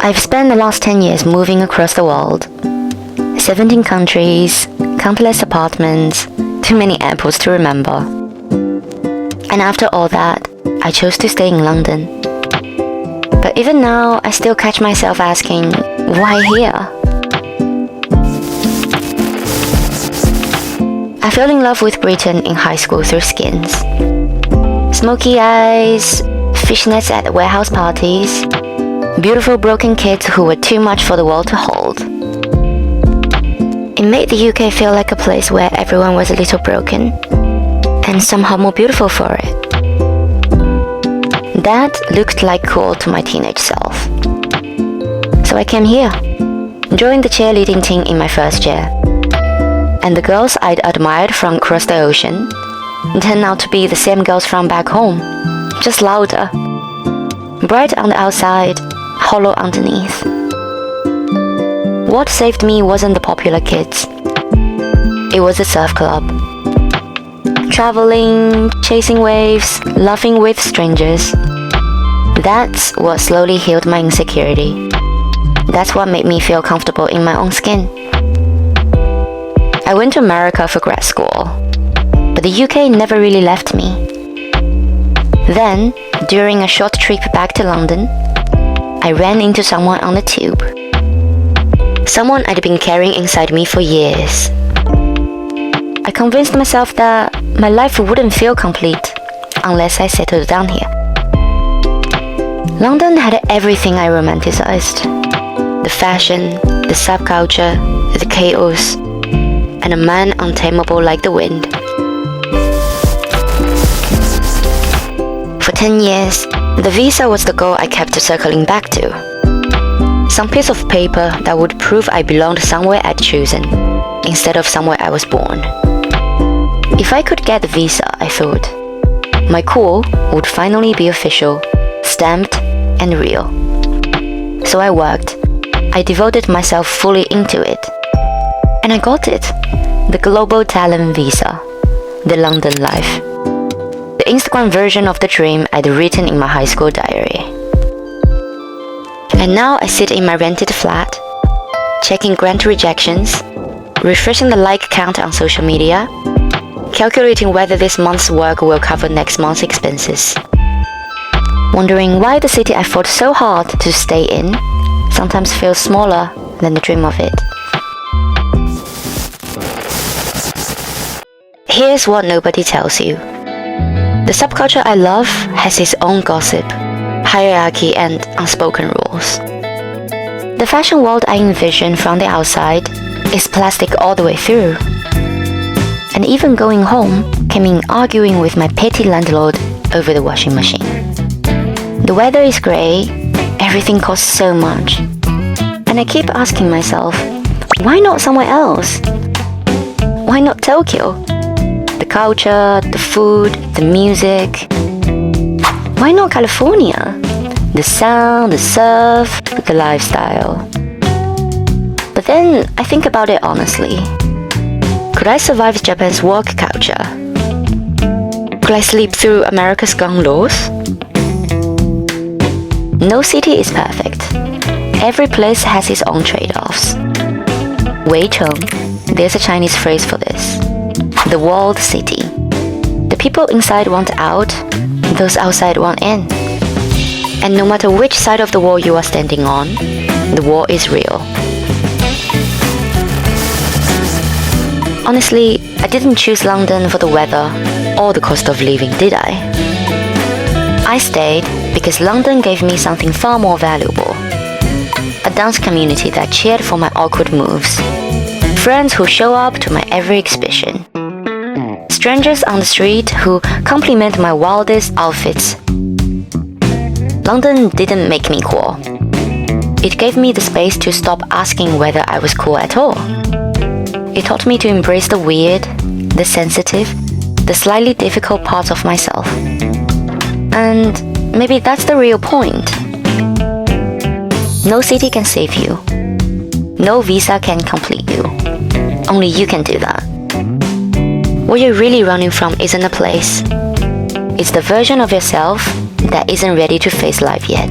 I've spent the last 10 years moving across the world. 17 countries, countless apartments, too many airports to remember. And after all that, I chose to stay in London. But even now, I still catch myself asking, why here? I fell in love with Britain in high school through Skins. Smoky eyes, fishnets at warehouse parties, beautiful broken kids who were too much for the world to hold. It made the UK feel like a place where everyone was a little broken, and somehow more beautiful for it. That looked like cool to my teenage self. So I came here, joined the cheerleading team in my first year. And the girls I'd admired from across the ocean turned out to be the same girls from back home, just louder. Bright on the outside, hollow underneath. What saved me wasn't the popular kids. It was the surf club. Traveling, chasing waves, laughing with strangers. That's what slowly healed my insecurity. That's what made me feel comfortable in my own skin. I went to America for grad school, but the UK never really left me. Then, during a short trip back to London, I ran into someone on the tube. Someone I'd been carrying inside me for years. I convinced myself that my life wouldn't feel complete unless I settled down here. London had everything I romanticized. The fashion, the subculture, the chaos, and a man untamable like the wind. For 10 years, the visa was the goal I kept circling back to. Some piece of paper that would prove I belonged somewhere I'd chosen, instead of somewhere I was born. If I could get the visa, I thought, my cool would finally be official, stamped, and real. So I worked. I devoted myself fully into it. And I got it. The Global Talent Visa. The London life. The Instagram version of the dream I'd written in my high school diary. And now I sit in my rented flat, checking grant rejections, refreshing the like count on social media, calculating whether this month's work will cover next month's expenses. Wondering why the city I fought so hard to stay in sometimes feels smaller than the dream of it. Here's what nobody tells you. The subculture I love has its own gossip, hierarchy, and unspoken rules. The fashion world I envision from the outside is plastic all the way through. And even going home can mean arguing with my petty landlord over the washing machine. The weather is grey, everything costs so much. And I keep asking myself, why not somewhere else? Why not Tokyo? The culture, the food, the music. Why not California? The sound, the surf, the lifestyle. But then I think about it honestly. Could I survive Japan's work culture? Could I sleep through America's gun laws? No city is perfect. Every place has its own trade-offs. 围城, there's a Chinese phrase for this. The walled city. The people inside want out, those outside want in. And no matter which side of the wall you are standing on, the wall is real. Honestly, I didn't choose London for the weather or the cost of living, did I? I stayed because London gave me something far more valuable. A dance community that cheered for my awkward moves. Friends who show up to my every exhibition. Strangers on the street who compliment my wildest outfits. London didn't make me cool. It gave me the space to stop asking whether I was cool at all. It taught me to embrace the weird, the sensitive, the slightly difficult parts of myself. And maybe that's the real point. No city can save you. No visa can complete you. Only you can do that. What you're really running from isn't a place. It's the version of yourself that isn't ready to face life yet.